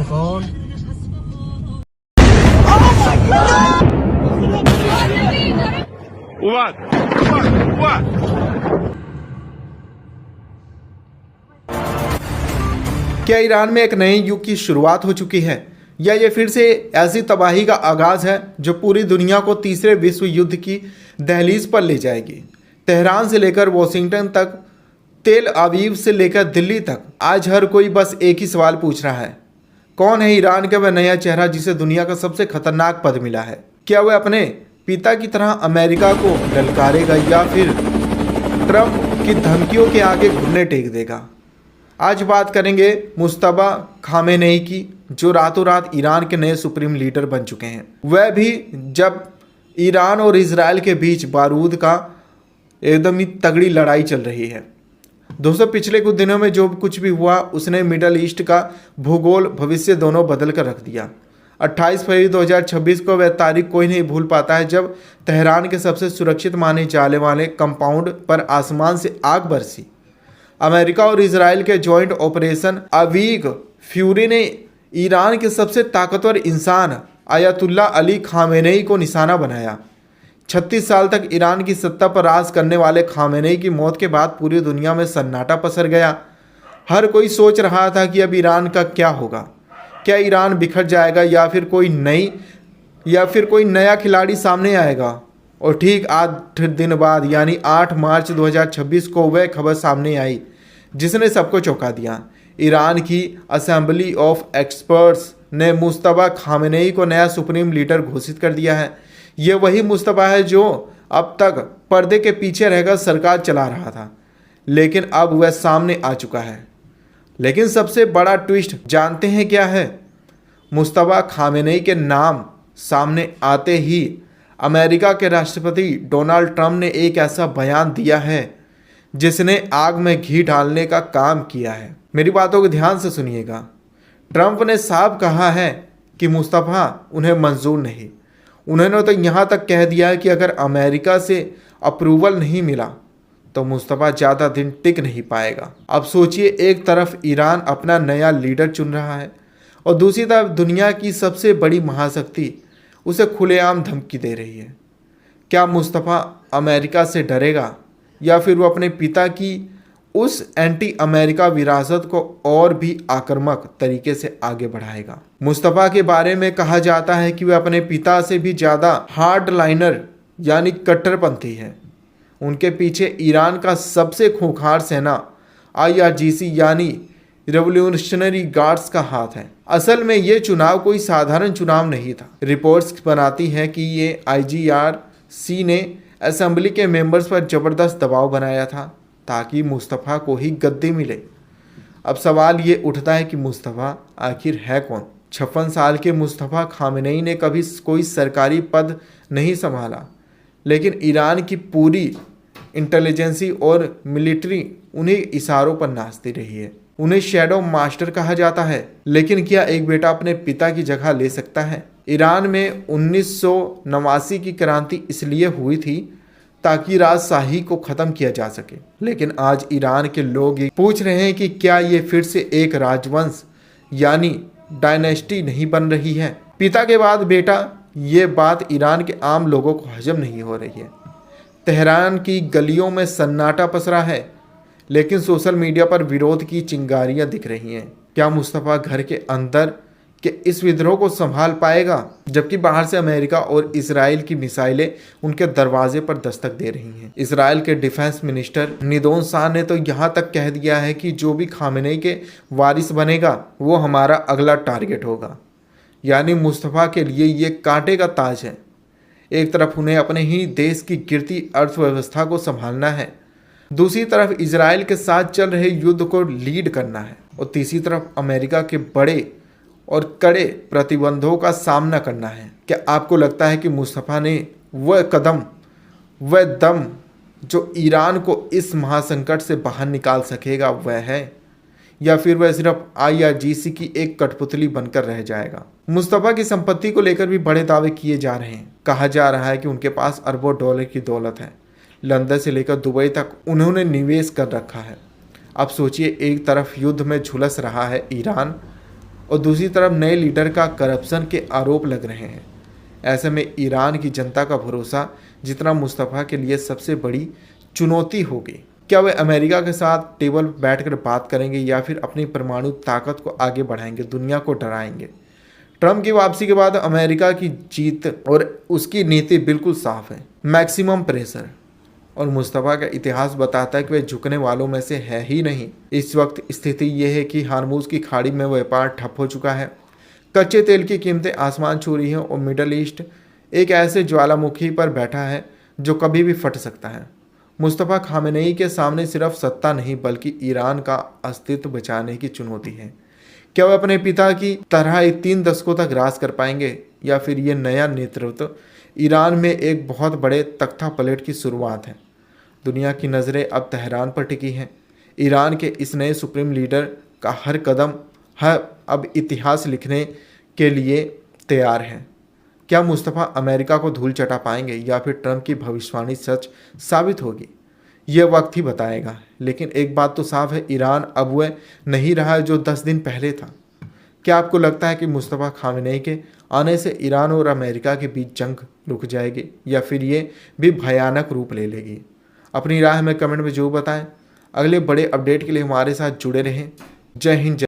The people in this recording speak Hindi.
कौन? क्या ईरान में एक नए युग की शुरुआत हो चुकी है या ये फिर से ऐसी तबाही का आगाज है जो पूरी दुनिया को तीसरे विश्व युद्ध की दहलीज पर ले जाएगी? तेहरान से लेकर वॉशिंगटन तक, तेल अवीव से लेकर दिल्ली तक, आज हर कोई बस एक ही सवाल पूछ रहा है, कौन है ईरान का वह नया चेहरा जिसे दुनिया का सबसे खतरनाक पद मिला है? क्या वह अपने पिता की तरह अमेरिका को ललकारेगा या फिर ट्रंप की धमकियों के आगे घुटने टेक देगा? आज बात करेंगे मुस्तफा खामेनेई की, जो रातों रात ईरान के नए सुप्रीम लीडर बन चुके हैं, वह भी जब ईरान और इजराइल के बीच बारूद का एकदम ही तगड़ी लड़ाई चल रही है। दोस्तों, पिछले कुछ दिनों में जो कुछ भी हुआ उसने मिडल ईस्ट का भूगोल भविष्य दोनों बदल कर रख दिया। 28 फरवरी 2026 को वह तारीख कोई नहीं भूल पाता है जब तेहरान के सबसे सुरक्षित माने जाने वाले कंपाउंड पर आसमान से आग बरसी। अमेरिका और इजराइल के जॉइंट ऑपरेशन अवीग फ्यूरी ने ईरान के सबसे ताकतवर इंसान आयतुल्ला अली खामेनेई को निशाना बनाया। 36 साल तक ईरान की सत्ता पर राज करने वाले खामेनेई की मौत के बाद पूरी दुनिया में सन्नाटा पसर गया। हर कोई सोच रहा था कि अब ईरान का क्या होगा, क्या ईरान बिखर जाएगा या फिर कोई नया खिलाड़ी सामने आएगा। और ठीक 8 दिन बाद यानी 8 मार्च 2026 को वह खबर सामने आई जिसने सबको चौंका दिया। ईरान की असेंबली ऑफ एक्सपर्ट्स ने मुस्तफा खामेनेई को नया सुप्रीम लीडर घोषित कर दिया है। ये वही मुस्तफा है जो अब तक पर्दे के पीछे रहकर सरकार चला रहा था, लेकिन अब वह सामने आ चुका है। लेकिन सबसे बड़ा ट्विस्ट जानते हैं क्या है? मुस्तफा खामेनेई के नाम सामने आते ही अमेरिका के राष्ट्रपति डोनाल्ड ट्रंप ने एक ऐसा बयान दिया है जिसने आग में घी डालने का काम किया है। मेरी बातों को ध्यान से सुनिएगा। ट्रंप ने साफ कहा है कि मुस्तफा उन्हें मंजूर नहीं। उन्होंने तो यहाँ तक कह दिया है कि अगर अमेरिका से अप्रूवल नहीं मिला तो मुस्तफा ज़्यादा दिन टिक नहीं पाएगा। अब सोचिए, एक तरफ ईरान अपना नया लीडर चुन रहा है और दूसरी तरफ दुनिया की सबसे बड़ी महाशक्ति उसे खुलेआम धमकी दे रही है। क्या मुस्तफा अमेरिका से डरेगा या फिर वो अपने पिता की उस एंटी अमेरिका विरासत को और भी आक्रामक तरीके से आगे बढ़ाएगा? मुस्तफा के बारे में कहा जाता है कि वह अपने पिता से भी ज़्यादा हार्ड लाइनर यानी कट्टरपंथी है। उनके पीछे ईरान का सबसे खूंखार सेना IRGC यानी रेवोल्यूशनरी गार्ड्स का हाथ है। असल में ये चुनाव कोई साधारण चुनाव नहीं था। रिपोर्ट्स बनाती हैं कि ये IRGC ने असेंबली के मेंबर्स पर ज़बरदस्त दबाव बनाया था ताकि मुस्तफा को ही गद्दी मिले। अब सवाल ये उठता है कि मुस्तफा आखिर है कौन? 56 साल के मुस्तफा खामेनेई ने कभी कोई सरकारी पद नहीं संभाला, लेकिन ईरान की पूरी इंटेलिजेंसी और मिलिट्री उन्हें इशारों पर नाचती रही है। उन्हें शैडो मास्टर कहा जाता है। लेकिन क्या एक बेटा अपने पिता की जगह ले सकता है? ईरान में 1989 की क्रांति इसलिए हुई थी ताकि राजशाही को ख़त्म किया जा सके, लेकिन आज ईरान के लोग ये पूछ रहे हैं कि क्या ये फिर से एक राजवंश यानी डायनेस्टी नहीं बन रही है? पिता के बाद बेटा, ये बात ईरान के आम लोगों को हजम नहीं हो रही है। तेहरान की गलियों में सन्नाटा पसरा है, लेकिन सोशल मीडिया पर विरोध की चिंगारियां दिख रही हैं। क्या मुस्तफा घर के अंदर के इस विद्रोह को संभाल पाएगा, जबकि बाहर से अमेरिका और इजराइल की मिसाइलें उनके दरवाजे पर दस्तक दे रही हैं? इजराइल के डिफेंस मिनिस्टर निदोन शाह ने तो यहाँ तक कह दिया है कि जो भी खामेनेई के वारिस बनेगा वो हमारा अगला टारगेट होगा। यानी मुस्तफा के लिए ये कांटे का ताज है। एक तरफ उन्हें अपने ही देश की गिरती अर्थव्यवस्था को संभालना है, दूसरी तरफ इजराइल के साथ चल रहे युद्ध को लीड करना है और तीसरी तरफ अमेरिका के बड़े और कड़े प्रतिबंधों का सामना करना है। क्या आपको लगता है कि मुस्तफा ने वह दम जो ईरान को इस महासंकट से बाहर निकाल सकेगा वह है, या फिर वह सिर्फ IRGC की एक कठपुतली बनकर रह जाएगा? मुस्तफा की संपत्ति को लेकर भी बड़े दावे किए जा रहे हैं। कहा जा रहा है कि उनके पास अरबों डॉलर की दौलत है। लंदन से लेकर दुबई तक उन्होंने निवेश कर रखा है। अब सोचिए, एक तरफ युद्ध में झुलस रहा है ईरान और दूसरी तरफ नए लीडर का करप्शन के आरोप लग रहे हैं। ऐसे में ईरान की जनता का भरोसा जितना मुस्तफ़ा के लिए सबसे बड़ी चुनौती होगी। क्या वे अमेरिका के साथ टेबल पर बैठकर बात करेंगे या फिर अपनी परमाणु ताकत को आगे बढ़ाएंगे, दुनिया को डराएंगे? ट्रंप की वापसी के बाद अमेरिका की जीत और उसकी नीति बिल्कुल साफ है, मैक्सिमम प्रेशर। और मुस्तफ़ा का इतिहास बताता है कि वे झुकने वालों में से है ही नहीं। इस वक्त स्थिति ये है कि हार्मूज की खाड़ी में व्यापार ठप हो चुका है, कच्चे तेल की कीमतें आसमान छू रही हैं और मिडल ईस्ट एक ऐसे ज्वालामुखी पर बैठा है जो कभी भी फट सकता है। मुस्तफ़ा खामेनेई के सामने सिर्फ सत्ता नहीं बल्कि ईरान का अस्तित्व बचाने की चुनौती है। क्या वे अपने पिता की तरह 3 दशकों तक राज कर पाएंगे या फिर ये नया नेतृत्व ईरान में एक बहुत बड़े तख्ता पलट की शुरुआत है? दुनिया की नज़रें अब तेहरान पर टिकी हैं। ईरान के इस नए सुप्रीम लीडर का हर कदम अब इतिहास लिखने के लिए तैयार है। क्या मुस्तफ़ा अमेरिका को धूल चटा पाएंगे या फिर ट्रंप की भविष्यवाणी सच साबित होगी? यह वक्त ही बताएगा। लेकिन एक बात तो साफ है, ईरान अब वह नहीं रहा जो 10 दिन पहले था। क्या आपको लगता है कि मुस्तफ़ा खामेनेई के आने से ईरान और अमेरिका के बीच जंग रुक जाएगी या फिर ये भी भयानक रूप ले लेगी? अपनी राय हमें कमेंट में जरूर बताएं। अगले बड़े अपडेट के लिए हमारे साथ जुड़े रहें। जय हिंद।